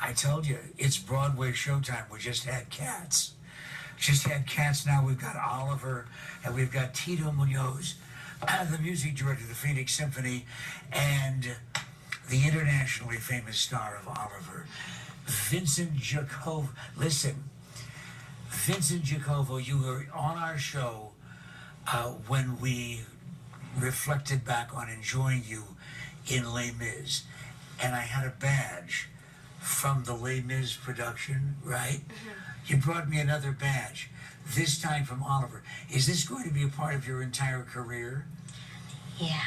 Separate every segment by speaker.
Speaker 1: I told you, it's Broadway showtime. We just had Cats. Just had Cats. Now we've got Oliver, and we've got Tito Munoz, the music director of the Phoenix Symphony, and the internationally famous star of Oliver, Vincent Jacovo. Listen, Vincent Jacovo, you were on our show when we reflected back on enjoying you in Les Mis, and I had a badge from the Les Mis production, right? You brought me another badge, this time from Oliver. Is this going to be a part of your entire career?
Speaker 2: Yeah.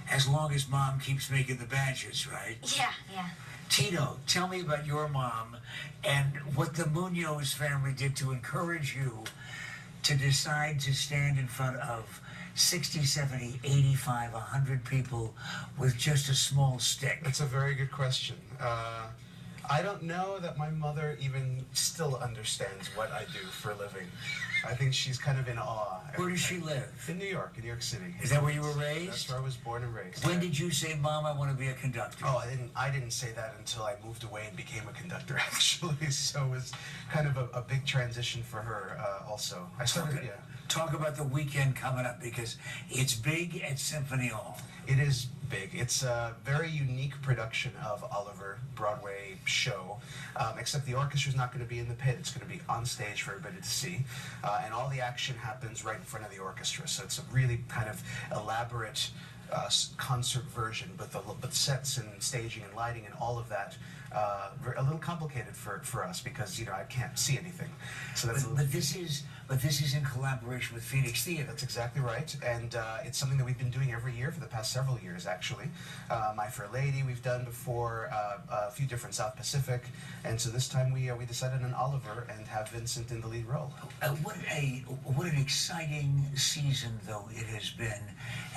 Speaker 1: As long as Mom keeps making the badges, right?
Speaker 2: Yeah.
Speaker 1: Tito, tell me about your mom and what the Munoz family did to encourage you to decide to stand in front of 60, 70, 85, 100 people with just a small stick.
Speaker 3: That's a very good question. I don't know that my mother even still understands what I do for a living. I think she's kind of in awe.
Speaker 1: Where does she live?
Speaker 3: In New York City.
Speaker 1: Is that where you were raised?
Speaker 3: That's where I was born and raised.
Speaker 1: When did you say, Mom, I want to be a conductor?
Speaker 3: Oh, I didn't say that until I moved away and became a conductor, actually. So it was kind of a big transition for her also. I started, yeah.
Speaker 1: Talk about the weekend coming up, because it's big at Symphony Hall.
Speaker 3: It is big. It's a very unique production of Oliver Broadway show, except the orchestra's not going to be in the pit. It's going to be on stage for everybody to see, and all the action happens right in front of the orchestra. So it's a really kind of elaborate concert version, but the sets and staging and lighting and all of that a little complicated for us, because I can't see anything. So that's
Speaker 1: but this is in collaboration with Phoenix Theater.
Speaker 3: That's exactly right, and it's something that we've been doing every year for the past several years, actually. My Fair Lady we've done before, a few different South Pacific, and so this time we decided on Oliver and have Vincent in the lead role.
Speaker 1: What an exciting season though it has been,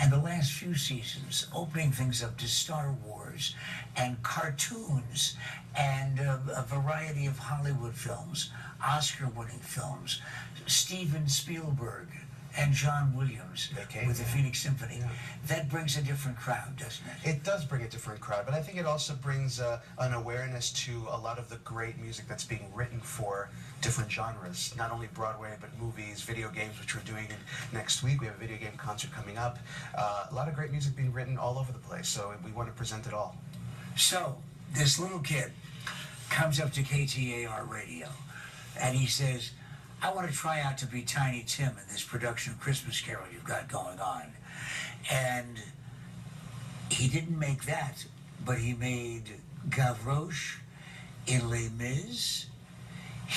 Speaker 1: and the last few seasons, opening things up to Star Wars and cartoons and a variety of Hollywood films, Oscar-winning films, Steven Spielberg and John Williams with the Phoenix Symphony. Yeah. That brings a different crowd, doesn't it?
Speaker 3: It does bring a different crowd, but I think it also brings an awareness to a lot of the great music that's being written for different genres, not only Broadway, but movies, video games, which we're doing next week. We have a video game concert coming up. A lot of great music being written all over the place, so we want to present it all.
Speaker 1: So, this little kid comes up to KTAR radio, and he says, I want to try out to be Tiny Tim in this production of Christmas Carol you've got going on. And he didn't make that, but he made Gavroche in Les Mis.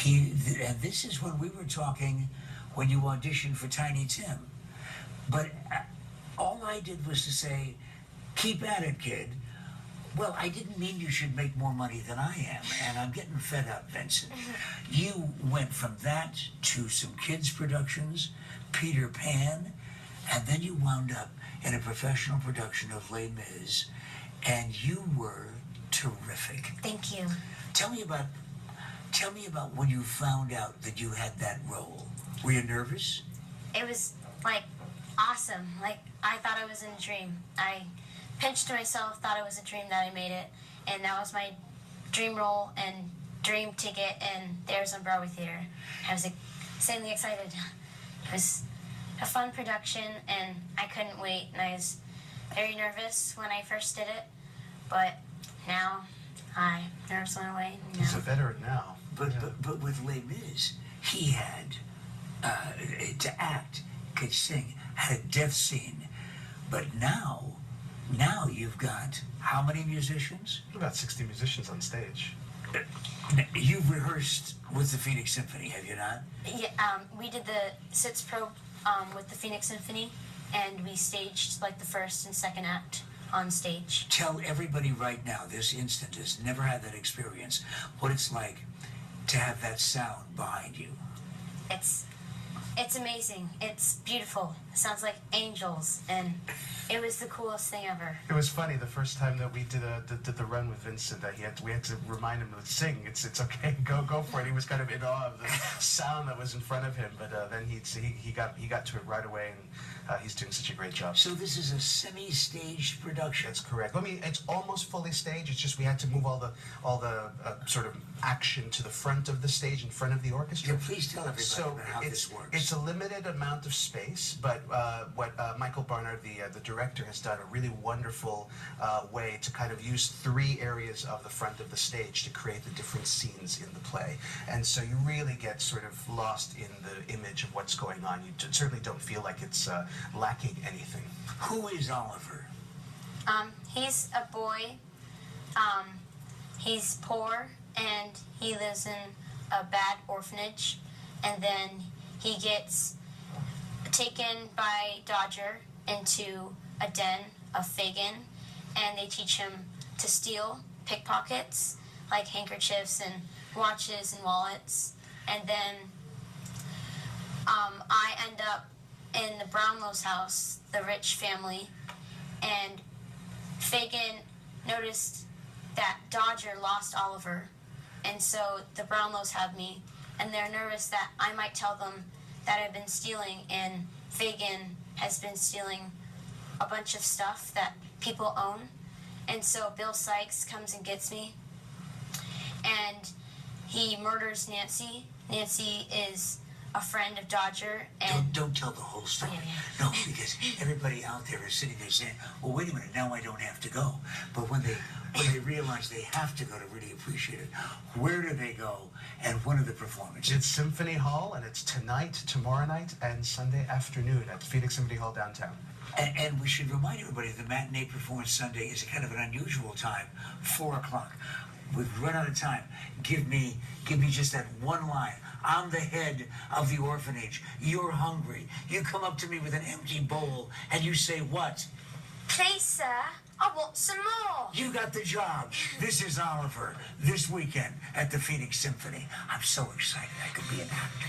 Speaker 1: And this is when we were talking when you auditioned for Tiny Tim. But all I did was to say, keep at it, kid. Well, I didn't mean you should make more money than I am, and I'm getting fed up, Vincent. You went from that to some kids' productions, Peter Pan, and then you wound up in a professional production of Les Mis, and you were terrific.
Speaker 2: Thank you.
Speaker 1: Tell me about when you found out that you had that role. Were you nervous?
Speaker 2: It was awesome. I thought I was in a dream. I pinched myself, thought it was a dream that I made it, and that was my dream role and dream ticket, and there's on Broadway Theater. I was insanely excited. It was a fun production, and I couldn't wait, and I was very nervous when I first did it, but now nerves went away.
Speaker 3: He's a veteran now.
Speaker 1: But with Les Mis, he had to act, could sing, had a death scene, but now you've got how many musicians?
Speaker 3: About 60 musicians on stage.
Speaker 1: You've rehearsed with the Phoenix Symphony, have you not?
Speaker 2: Yeah, we did the Sitz Probe with the Phoenix Symphony, and we staged the first and second act on stage.
Speaker 1: Tell everybody right now, this instant has never had that experience, what it's like to have that sound behind you.
Speaker 2: It's It's amazing. It's beautiful. It sounds like angels, and it was the coolest thing ever.
Speaker 3: It was funny the first time that we did the run with Vincent. That we had to remind him to sing. It's okay, go for it. He was kind of in awe of the sound that was in front of him, but then he got to it right away, and he's doing such a great job.
Speaker 1: So this is a semi-staged production.
Speaker 3: That's correct. I mean, it's almost fully staged. It's just we had to move all the sort of action to the front of the stage, in front of the orchestra.
Speaker 1: Yeah, please tell everybody
Speaker 3: So
Speaker 1: about how this works.
Speaker 3: it's a limited amount of space, but what Michael Barnard, the director, has done a really wonderful way to kind of use 3 areas of the front of the stage to create the different scenes in the play, and so you really get sort of lost in the image of what's going on. You certainly don't feel like it's lacking anything.
Speaker 1: Who is Oliver?
Speaker 2: He's a boy. He's poor, and he lives in a bad orphanage, and then he gets taken by Dodger into a den of Fagin, and they teach him to steal pickpockets, like handkerchiefs and watches and wallets, and then I end up in the Brownlow's house, the rich family, and Fagin noticed that Dodger lost Oliver, and so the Brownlows have me, and they're nervous that I might tell them that I've been stealing, and Fagin has been stealing a bunch of stuff that people own, and so Bill Sykes comes and gets me, and he murders Nancy. Nancy is a friend of Dodger, and
Speaker 1: Don't tell the whole story.
Speaker 2: Yeah.
Speaker 1: No, because everybody out there is sitting there saying, well, wait a minute, now I don't have to go. But when they realize they have to go to really appreciate it, where do they go, and when are the performances?
Speaker 3: It's Symphony Hall, and it's tonight, tomorrow night, and Sunday afternoon at the Phoenix Symphony Hall downtown.
Speaker 1: And we should remind everybody the matinee performance Sunday is kind of an unusual time, 4 o'clock. We've run out of time. Give me just that one line. I'm the head of the orphanage. You're hungry. You come up to me with an empty bowl and you say what?
Speaker 2: please, sir, I want some more.
Speaker 1: You got the job. This is Oliver, this weekend at the Phoenix Symphony. I'm so excited I could be an actor.